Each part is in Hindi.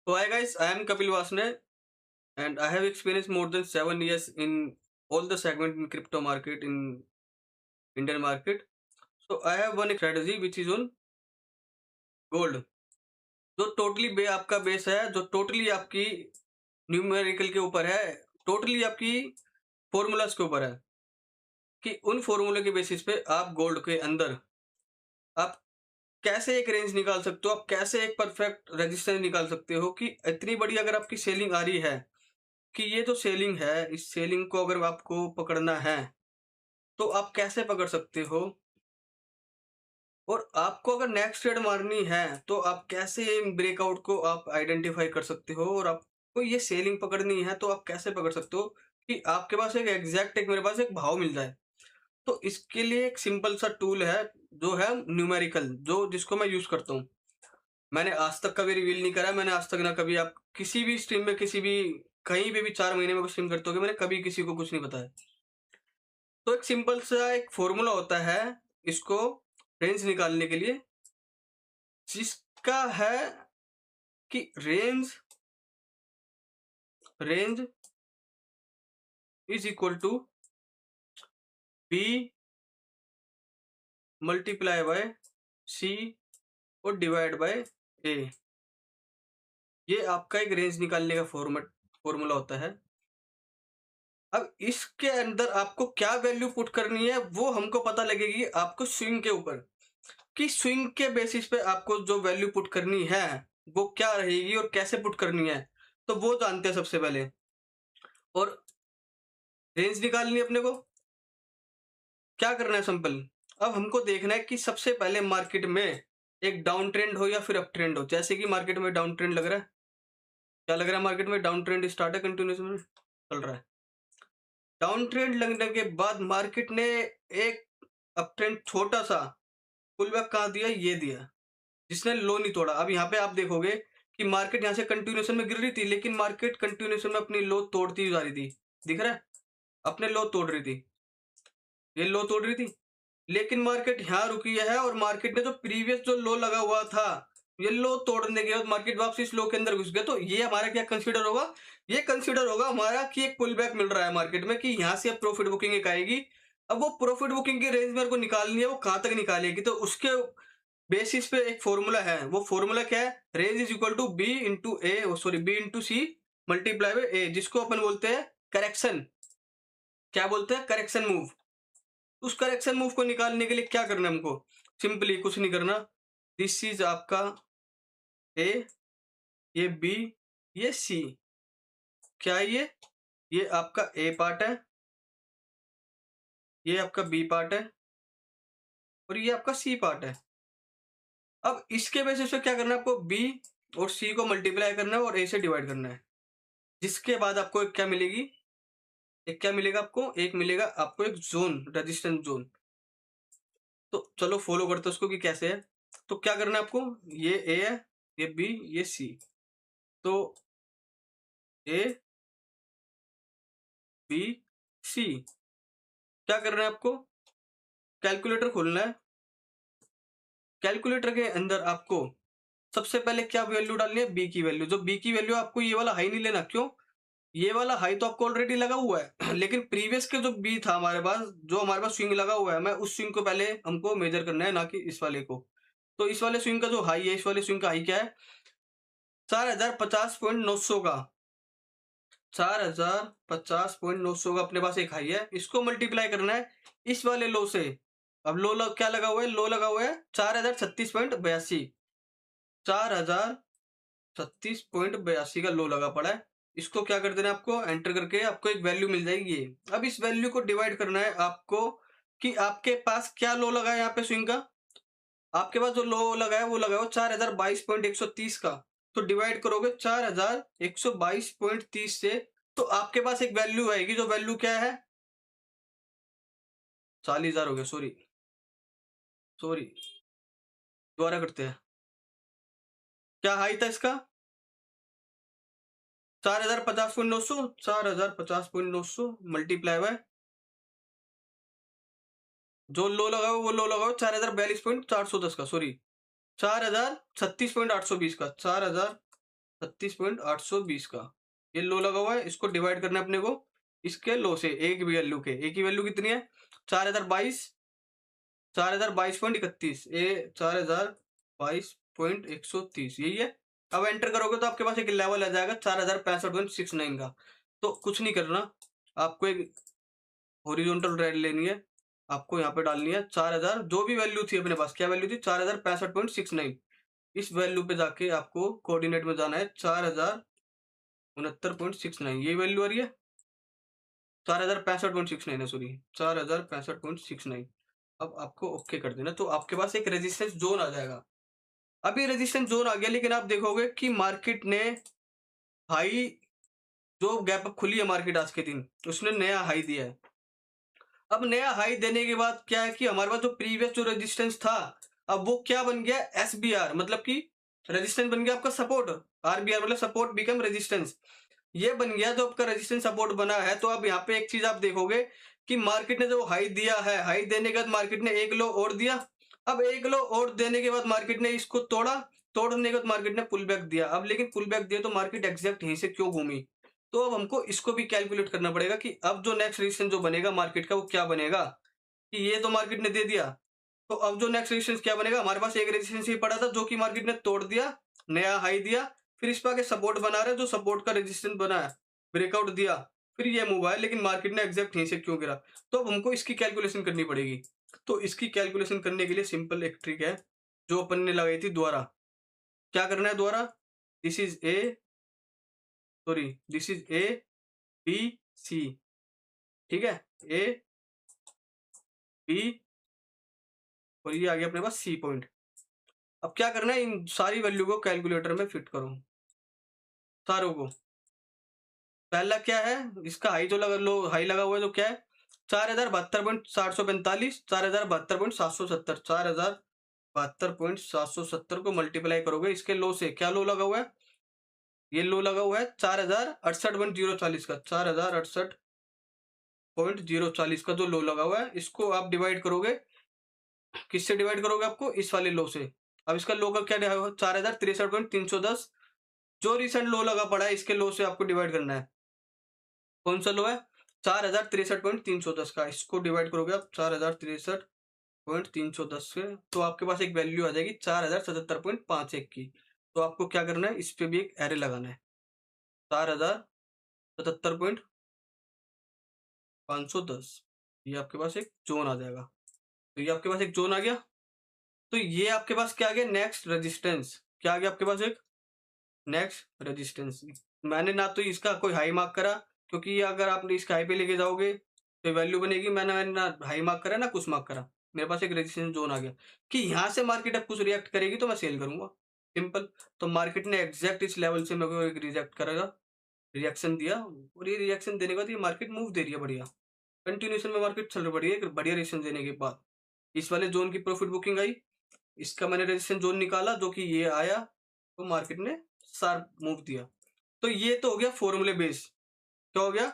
So hi guys, I am Kapil Vasne and I have experienced more than 7 years in all the segment in crypto market in Indian market. So I have one strategy which is on gold, जो टोटली आपका बेस है, जो टोटली आपकी न्यूमेरिकल के ऊपर है, टोटली आपकी फॉर्मूलाज के ऊपर है कि उन फॉर्मूले के बेसिस पे आप गोल्ड के अंदर आप कैसे एक रेंज निकाल सकते हो, आप कैसे एक परफेक्ट रेजिस्टेंस निकाल सकते हो कि इतनी बड़ी अगर आपकी सेलिंग आ रही है कि ये जो सेलिंग है, इस सेलिंग को अगर आपको पकड़ना है, तो आप कैसे पकड़ सकते हो? और आपको अगर नेक्स्ट ट्रेड मारनी है, तो आप कैसे इन ब्रेकआउट को आप आइडेंटिफ़ाई कर सकते हो? और आपको ये सेलिंग पकड़नी है, तो आप कैसे पकड़ सकते हो कि आपके पास एक एग्ज़ैक्ट एक मेरे पास एक भाव मिल जाए? तो इसके लिए एक सिंपल सा टूल है, जो है न्यूमेरिकल, जो जिसको मैं यूज़ करता हूँ। मैंने आज तक कभी रिवील नहीं करा, मैंने आज तक ना कभी आप किसी भी स्ट्रीम में, किसी भी कहीं पे भी 4 महीने में कुछ स्ट्रीम करते होगे, मैंने कभी किसी को कुछ नहीं बताया। तो एक सिंपल सा एक फॉर्मूला होता है इसको रेंज निकालने के लिए, जिसका है कि range range is equal to B multiply by C और डिवाइड बाय ए। ये आपका एक रेंज निकालने का फॉर्मूला होता है। अब इसके अंदर आपको क्या वैल्यू पुट करनी है, वो हमको पता लगेगी आपको स्विंग के ऊपर, कि स्विंग के बेसिस पे आपको जो वैल्यू पुट करनी है वो क्या रहेगी और कैसे पुट करनी है, तो वो जानते हैं सबसे पहले। और रेंज निकालनी है अपने को, क्या करना है सिंपल। अब हमको देखना है कि सबसे पहले मार्केट में एक डाउन ट्रेंड हो या फिर अप ट्रेंड हो। जैसे कि मार्केट में डाउन ट्रेंड लग रहा है, क्या लग रहा है, मार्केट में डाउन ट्रेंड स्टार्ट है, कंटिन्यूएशन में चल रहा है। डाउन ट्रेंड लगने के बाद मार्केट ने एक अप ट्रेंड छोटा सा पुल बैक कहाँ दिया, ये दिया, जिसने लो नहीं तोड़ा। अब यहाँ पे आप देखोगे कि मार्केट यहाँ से कंटिन्यूएशन में गिर रही थी, लेकिन मार्केट कंटिन्यूएशन में अपनी लो तोड़ती जा रही थी। दिख रहा है, अपने लो तोड़ रही थी, ये लो तोड़ रही थी, लेकिन मार्केट यहाँ रुकी है और मार्केट ने जो प्रीवियस जो लो लगा हुआ था, ये लो तोड़ने के बाद मार्केट वापस इस लो के अंदर घुस गया। तो ये हमारा क्या कंसीडर होगा, ये कंसीडर होगा हमारा कि एक पुल बैक मिल रहा है मार्केट में, कि यहाँ से अब प्रॉफिट बुकिंग एक आएगी। अब वो प्रॉफिट बुकिंग की रेंज मेरे को निकालनी है, वो कहाँ तक निकालेगी, तो उसके बेसिस पे एक फॉर्मूला है। वो फॉर्मूला क्या है, range is equal to B into A, sorry B into C multiply by A, जिसको अपन बोलते हैं करेक्शन। क्या बोलते हैं, करेक्शन मूव। उस करेक्शन मूव को निकालने के लिए क्या करना है हमको, सिंपली कुछ नहीं करना। दिस इज आपका ए, ये बी, ये सी। क्या है ये आपका ए पार्ट है, ये आपका बी पार्ट है और ये आपका सी पार्ट है। अब इसके बेसिस पे क्या करना है आपको, बी और सी को मल्टीप्लाई करना है और ए से डिवाइड करना है, जिसके बाद आपको एक क्या मिलेगी, एक क्या मिलेगा आपको, एक मिलेगा आपको एक जोन, रेजिस्टेंस जोन। तो चलो फॉलो करते हैं उसको कि कैसे है। तो क्या करना है आपको, ये ए है, ये बी, ये सी। तो ए बी सी, क्या करना है आपको, कैलकुलेटर खोलना है। कैलकुलेटर के अंदर आपको सबसे पहले क्या वैल्यू डालनी है, बी की वैल्यू। जो बी की वैल्यू, आपको ये वाला हाई नहीं लेना, क्यों, ये वाला हाई तो आपको ऑलरेडी लगा हुआ है लेकिन प्रीवियस के जो बी था हमारे पास, जो हमारे पास स्विंग लगा हुआ है, मैं उस स्विंग को पहले हमको मेजर करना है, ना कि इस वाले को। तो इस वाले स्विंग का जो हाई है, इस वाले स्विंग का हाई क्या है, 4050.900 का, 4050.900 का अपने पास एक हाई है। इसको मल्टीप्लाई करना है इस वाले लो से। अब क्या लगा हुआ है, लो लगा हुआ है 4036.82, 4036.82 का लो लगा पड़ा है। इसको क्या कर देना है आपको, एंटर करके आपको एक वैल्यू मिल जाएगी ये। अब इस वैल्यू को डिवाइड करना है आपको कि आपके पास क्या लो लगा है यहाँ पे स्विंग का। आपके पास जो लो लगा है वो लगा है 4022.130 का। तो डिवाइड करोगे 4122.30 से, तो आपके पास एक वैल्यू आएगी, जो वैल्यू क्या है, 40,000 हो गया, सॉरी सॉरी, दोबारा करते हैं। क्या हाई था इसका, 4050.900, 4050.900 मल्टीप्लाई बाय जो लो लगाओ, वो लो लगाओ 4042.410 का, सॉरी 4036.820 का, 4036 36.820 का ये लो लगा हुआ है। इसको डिवाइड करना है अपने को इसके लो से, एक भी वैल्यू के। एक ही वैल्यू कितनी है? 4022, 4022.31, ये 4022.130 यही है। अब एंटर करोगे तो आपके पास एक लेवल आ जाएगा 4065.69 का। तो कुछ नहीं करना, आपको एक हॉरिजॉन्टल लाइन लेनी है, आपको यहाँ पे डालनी है 4000, जो भी वैल्यू थी अपने पास, क्या वैल्यू थी? 4065.69। इस वैल्यू पे जाके आपको कोऑर्डिनेट में जाना है 4069.69, ये वैल्यू आ रही है 4065.69 है, सॉरी 4065.69। अब आपको ओके कर देना, तो आपके पास एक रेजिस्टेंस जोन आ जाएगा। अब ये रेजिस्टेंस जोन आ गया, लेकिन आप देखोगे कि मार्केट ने हाई, जो गैप अप खुली है मार्केट आज के दिन, उसने नया हाई दिया है। अब नया हाई देने के बाद क्या है कि हमारे पास जो प्रीवियस जो रेजिस्टेंस था, अब वो क्या बन गया? एसबीआर, मतलब कि रेजिस्टेंस बन गया आपका सपोर्ट। आरबीआर मतलब सपोर्ट बिकम रेजिस्टेंस, ये बन गया जो आपका रेजिस्टेंस सपोर्ट बना है। तो अब यहाँ पे एक चीज आप देखोगे कि मार्केट ने जो हाई दिया है, हाई देने के बाद मार्केट ने एक लो और दिया। अब एक लो और देने के बाद मार्केट ने इसको तोड़ा, तोड़ने के बाद मार्केट ने पुल बैक दिया। अब लेकिन पुल बैक दिया तो मार्केट एग्जैक्ट यहीं से क्यों घूमी? तो अब हमको इसको भी कैलकुलेट करना पड़ेगा कि अब जो नेक्स्ट रेजिस्टेंस जो बनेगा मार्केट का, वो क्या बनेगा? कि ये तो मार्केट ने दे दिया, तो अब जो नेक्स्ट रेजिस्टेंस क्या बनेगा? हमारे पास एक रेजिस्टेंस ही पड़ा था जो कि मार्केट ने तोड़ दिया, नया हाई दिया, फिर इस पर आगे सपोर्ट बना रहे, जो सपोर्ट का रेजिस्टेंस बना है, ब्रेकआउट दिया, फिर ये मूव आया, लेकिन मार्केट ने एग्जैक्ट यहीं से क्यों गिरा? तो अब हमको इसकी कैलकुलेशन करनी पड़ेगी। तो इसकी कैलकुलेशन करने के लिए सिंपल एक ट्रिक है जो अपन ने लगाई थी द्वारा। क्या करना है द्वारा? This is a, sorry this is A B C, ठीक है, ए बी और ये आ गया अपने पास सी पॉइंट। अब क्या करना है? इन सारी वैल्यू को कैलकुलेटर में फिट करो, सारों को। पहला क्या है? इसका हाई जो लगा, लो हाई लगा हुआ है, जो क्या है? 4072.745, 4072.770, 4072.770 को मल्टीप्लाई करोगे इसके लो से। क्या लो लगा हुआ है? ये लो लगा हुआ है 4068.040 का, 4068.040 का जो लो लगा हुआ है, इसको आप डिवाइड करोगे, किससे डिवाइड करोगे? आपको इस वाले लो से। अब इसका लो का क्या होगा? 4063.310, जो रिसेंट लो लगा पड़ा है इसके लो से आपको डिवाइड करना है। कौन सा लो है? 4063.310 का, इसको डिवाइड करोगे आप 4063.310 से, तो आपके पास एक वैल्यू आ जाएगी 4077.51 की। तो आपको क्या करना है? इस पे भी एक एरे लगाना है, 4077.510, ये आपके पास एक जोन आ जाएगा। तो ये आपके पास एक जोन आ गया। तो ये आपके पास क्या आ गया? Next resistance. क्या आ गया आपके पास? एक नेक्स्ट रेजिस्टेंस। मैंने ना तो इसका कोई हाई मार्क करा, क्योंकि अगर आप इसका हाई पे लेके जाओगे तो वैल्यू बनेगी। मैंने ना हाई मार्क करा ना कुछ मार्क करा, मेरे पास एक रेजिस्टेंस जोन आ गया कि यहाँ से मार्केट अब कुछ रिएक्ट करेगी तो मैं सेल करूंगा, सिंपल। तो मार्केट ने एग्जैक्ट इस लेवल से मेरे को एक रिजेक्ट करेगा, रिएक्शन दिया, और ये रिएक्शन देने के बाद ये मार्केट मूव दे रही है बढ़िया, कंटिन्यूशन में मार्केट चल रही है। बढ़िया रिएक्शन देने के बाद इस वाले जोन की प्रॉफिट बुकिंग आई, इसका मैंने रेजिस्टेंस जोन निकाला जो कि ये आया, तो मार्केट ने शार्प मूव दिया। तो ये तो हो गया फॉर्मूले बेस। क्या हो गया?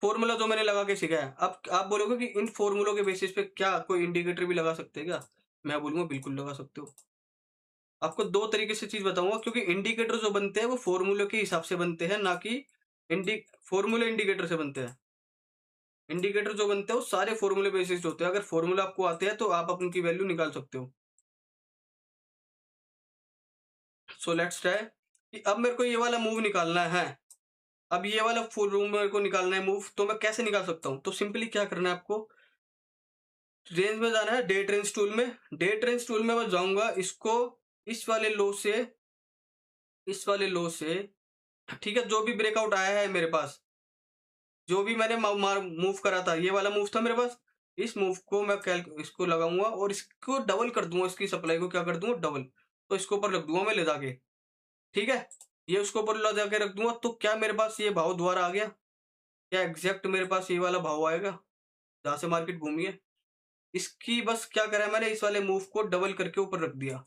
फॉर्मूला जो मैंने लगा के सिखाया। अब आप बोलोगे कि इन फॉर्मूलों के बेसिस पे क्या कोई इंडिकेटर भी लगा सकते हैं क्या? मैं बोलूंगा बिल्कुल लगा सकते हो। आपको दो तरीके से चीज बताऊंगा, क्योंकि इंडिकेटर जो बनते हैं वो फॉर्मूले के हिसाब से बनते हैं, ना कि फॉर्मूले इंडिकेटर से बनते हैं। इंडिकेटर जो बनते हैं वो सारे फॉर्मूले बेसिस होते हैं। अगर फॉर्मूला आपको आते हैं तो आप उनकी वैल्यू निकाल सकते हो। सो लेट्स ट्राई कि अब मेरे को ये वाला मूव निकालना है। अब ये वाला फुल रूम मेरे को निकालना है मूव, तो मैं कैसे निकाल सकता हूँ? तो सिंपली क्या करना है आपको? रेंज में जाना है, डे ट्रेंड्स टूल में। डे ट्रेंड्स टूल में मैं जाऊंगा, इसको इस वाले लो से, इस वाले लो से, ठीक है, जो भी ब्रेकआउट आया है मेरे पास, जो भी मैंने मूव करा था, ये वाला मूव था मेरे पास, इस मूव को मैं इसको लगाऊंगा और इसको डबल कर दूंगा, इसकी सप्लाई को क्या कर दूंगा? डबल। तो इसको ऊपर रख दूंगा मैं ले जाके, ठीक है, ये उसको ऊपर ला जाके रख दूंगा। तो क्या मेरे पास ये भाव दोबारा आ गया? क्या एग्जैक्ट मेरे पास ये वाला भाव आएगा जहां से मार्केट घूमी है? इसकी बस क्या करा है मैंने? इस वाले मूव को डबल करके ऊपर रख दिया।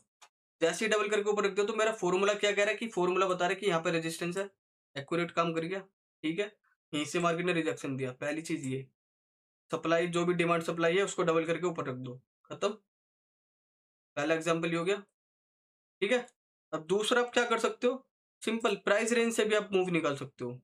जैसे ही डबल करके ऊपर रख दिया तो मेरा फॉर्मूला क्या कह रहा है कि फॉर्मूला बता रहा है कि यहाँ पे रेजिस्टेंस है, एक्यूरेट काम कर गया, ठीक है। यहीं से मार्केट ने रिजेक्शन दिया। पहली चीज ये, सप्लाई जो भी डिमांड सप्लाई है उसको डबल करके ऊपर रख दो, खत्म। पहला एग्जाम्पल ये हो गया, ठीक है। अब दूसरा आप क्या कर सकते हो? सिंपल प्राइस रेंज से भी आप मूव निकाल सकते हो।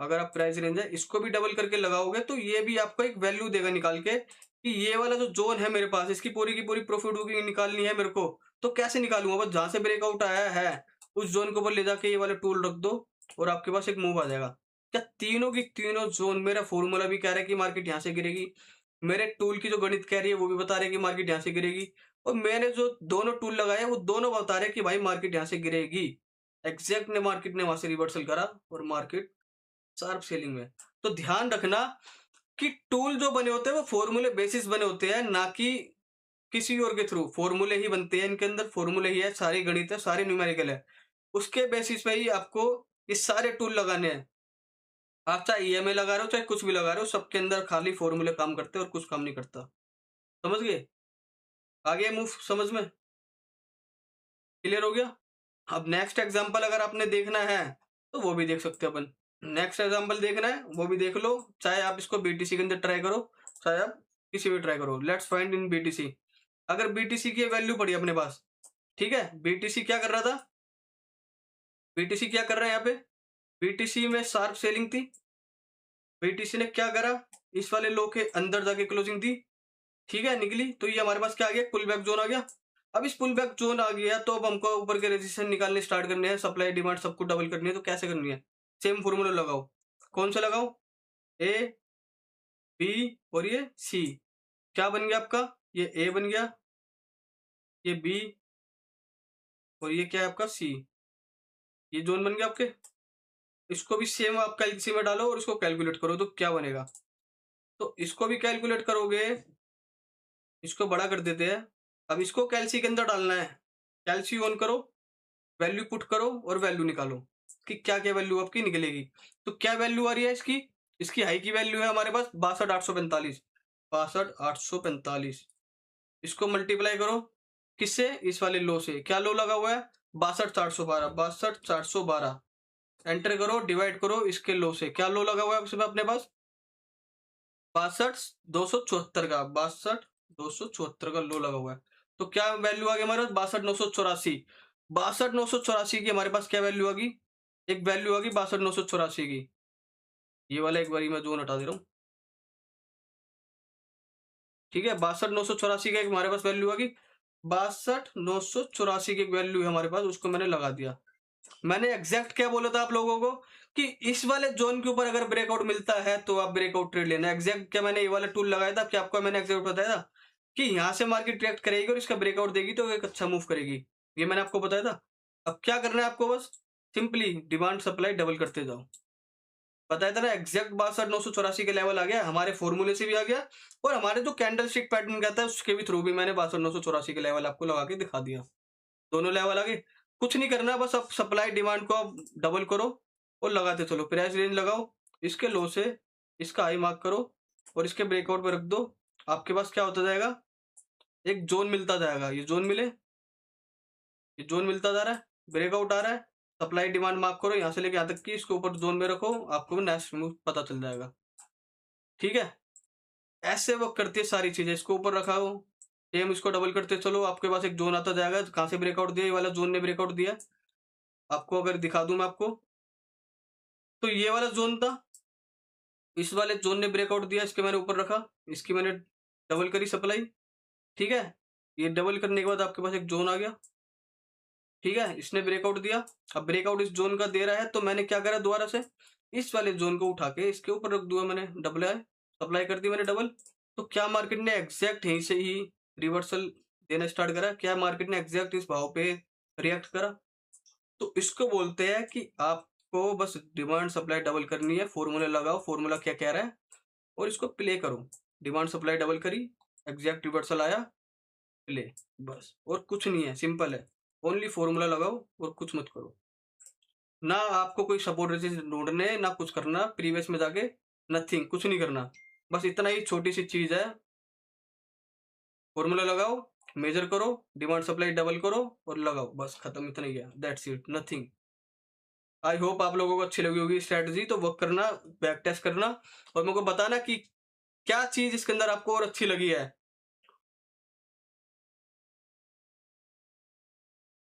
अगर आप प्राइस रेंज है इसको भी डबल करके लगाओगे तो ये भी आपको एक वैल्यू देगा निकाल के कि ये वाला जो जोन है मेरे पास इसकी पूरी की पूरी प्रॉफिट बुकिंग निकालनी है मेरे को। तो कैसे निकालूंगा? बस जहां से ब्रेकआउट आया है उस जोन के ऊपर ले जाके ये वाला टूल रख दो और आपके पास एक मूव आ जाएगा। क्या तीनों की तीनों जोन, मेरा फॉर्मूला भी कह रहा है कि मार्केट यहाँ से गिरेगी, मेरे टूल की जो गणित कह रही है वो भी बता रहे हैं कि मार्केट यहाँ से गिरेगी, और मैंने जो दोनों टूल लगाए वो दोनों बता रहे हैं कि भाई मार्केट यहाँ से गिरेगी। एग्जैक्ट ने मार्केट ने वहां से रिवर्सल करा और मार्केट शार्प सेलिंग में। तो ध्यान रखना कि टूल जो बने होते हैं वो फॉर्मूले बेसिस बने होते हैं, ना कि किसी और के थ्रू। फॉर्मूले ही बनते हैं, इनके अंदर फॉर्मूले ही है, सारी गणित है, सारी न्यूमेरिकल है, उसके बेसिस पे ही आपको ये सारे टूल लगाने हैं। आप चाहे ईएमआई लगा रहे हो चाहे कुछ भी लगा रहे हो, सबके अंदर खाली फॉर्मूले काम करते हैं और कुछ काम नहीं करता। समझ गए? आ गया मूव समझ में? क्लियर हो गया? अब नेक्स्ट एग्जांपल अगर आपने देखना है तो वो भी देख सकते हैं अपन। नेक्स्ट एग्जांपल देखना है वो भी देख लो, चाहे आप इसको बीटीसी के अंदर ट्राई करो चाहे आप किसी भी ट्राई करो। Let's find in BTC. अगर बीटीसी की वैल्यू पड़ी अपने पास, ठीक है, बीटीसी क्या कर रहा था, बीटीसी क्या कर रहा है यहाँ पे, बीटीसी में शार्प सेलिंग थी। बीटीसी ने क्या करा, इस वाले लो के अंदर जाके क्लोजिंग दी, ठीक है, निकली, तो ये हमारे पास क्या आ गया, पुल बैक जोन आ गया। अब इस पुल बैक जोन आ गया तो अब हमको ऊपर के रेजिस्टेंस निकालने स्टार्ट करने हैं, सप्लाई डिमांड सबको डबल करनी है। तो कैसे करनी है? सेम फॉर्मूला लगाओ। कौन सा लगाओ? ए, बी और ये सी। क्या बन गया आपका? ये ए बन गया, ये बी और ये क्या है आपका सी। ये जोन बन गया आपके। इसको भी सेम आप कैलसी में डालो और इसको कैलकुलेट करो तो क्या बनेगा। तो इसको भी कैलकुलेट करोगे, इसको बड़ा कर देते हैं। अब इसको कैलसी के अंदर डालना है। कैलसी ऑन करो, वैल्यू पुट करो और वैल्यू निकालो कि क्या क्या वैल्यू आपकी निकलेगी। तो क्या वैल्यू आ रही है इसकी? इसकी हाई की वैल्यू है हमारे पास 62,845, 62,845। इसको मल्टीप्लाई करो किससे? इस वाले लो से। क्या लो लगा हुआ है? 62,412, 62,412। एंटर करो, डिवाइड करो इसके लो से। क्या लो लगा हुआ है उसमें अपने पास? 62,274 का, 62,274 का लो लगा हुआ है। तो क्या वैल्यू आ गई हमारे पास? 62,984। 62,984 की हमारे पास क्या वैल्यू आ गई? एक वैल्यू आ गई 62,984 की। ये वाला एक बारी मैं जोन हटा दे रहा हूँ, ठीक है। 62,984 का एक हमारे पास वैल्यू आ गई। 62,984 की एक वैल्यू है हमारे पास, उसको मैंने लगा दिया। मैंने एग्जैक्ट क्या बोला था आप लोगों को कि इस वाले जोन के ऊपर अगर ब्रेकआउट मिलता है तो आप ब्रेकआउट ट्रेड लेना। एग्जैक्ट क्या मैंने ये वाला टूल लगाया था, क्या आपको मैंने एग्जैक्ट बताया था कि यहाँ से मार्केट रिएक्ट करेगी और इसका ब्रेकआउट देगी तो एक अच्छा मूव करेगी। ये मैंने आपको बताया था। अब क्या करना है आपको? बस सिंपली डिमांड सप्लाई डबल करते जाओ। बताया था ना, एग्जैक्ट 62,984 के लेवल आ गया, हमारे फॉर्मूले से भी आ गया और हमारे जो कैंडल स्टिक पैटर्न कहता है उसके भी थ्रू भी मैंने 62,984 के लेवल आपको लगा के दिखा दिया। दोनों लेवल आ गए। कुछ नहीं करना, बस अब सप्लाई डिमांड को आप डबल करो और लगाते चलो। प्राइस रेंज लगाओ, इसके लो से इसका हाई मार्क करो और इसके ब्रेकआउट पे रख दो। आपके पास क्या होता जाएगा? एक जोन मिलता जाएगा। ये जोन मिले, ये जोन मिलता जा रहा है, ब्रेकआउट आ रहा है, सप्लाई डिमांड मार्क करो यहाँ से लेके यहाँ तक की, इसके ऊपर जोन में रखो, आपको नेक्स्ट मूव पता चल जाएगा। ठीक है, ऐसे वर्क करती है सारी चीजें। इसको ऊपर रखा हो, सेम इसको डबल करते चलो, आपके पास एक जोन आता जाएगा। कहां से ब्रेकआउट दिया? ये वाला जोन ने ब्रेकआउट दिया। आपको अगर दिखा दूं मैं आपको, तो ये वाला जोन था, इस वाले जोन ने ब्रेकआउट दिया, इसके मैंने ऊपर रखा, इसकी मैंने डबल करी सप्लाई, ठीक है। ये डबल करने के बाद आपके पास एक जोन आ गया, ठीक है, इसने ब्रेकआउट दिया। अब ब्रेकआउट इस जोन का दे रहा है तो मैंने क्या करा, दोबारा से इस वाले जोन को उठा के इसके ऊपर रख दूंगा मैंने, डबल है, सप्लाई कर दी मैंने डबल। तो क्या मार्केट ने एग्जैक्ट यहीं से ही रिवर्सल देना स्टार्ट करा? क्या मार्केट ने एग्जैक्ट इस भाव पे रिएक्ट करा? तो इसको बोलते हैं कि आपको बस डिमांड सप्लाई डबल करनी है। फॉर्मूला लगाओ, फॉर्मूला क्या कह रहा है और इसको प्ले करो। डिमांड सप्लाई डबल करी, एग्जैक्ट रिवर्सल आया, प्ले, बस। और कुछ नहीं है, सिंपल है। ओनली फॉर्मूला लगाओ और कुछ मत करो। ना आपको कोई सपोर्ट रेजिस्टेंस ढूंढने, ना कुछ करना प्रीवियस में जाके, नथिंग, कुछ नहीं करना। बस इतना ही छोटी सी चीज है। फॉर्मूला लगाओ, मेजर करो, डिमांड सप्लाई डबल करो और लगाओ, बस खत्म, इतना ही है, that's it, nothing. I hope आप लोगों को अच्छी लगी होगी स्ट्रेटजी। तो वर्क करना, बैक टेस्ट करना और मेरे को बताना कि क्या चीज इसके अंदर आपको और अच्छी लगी है।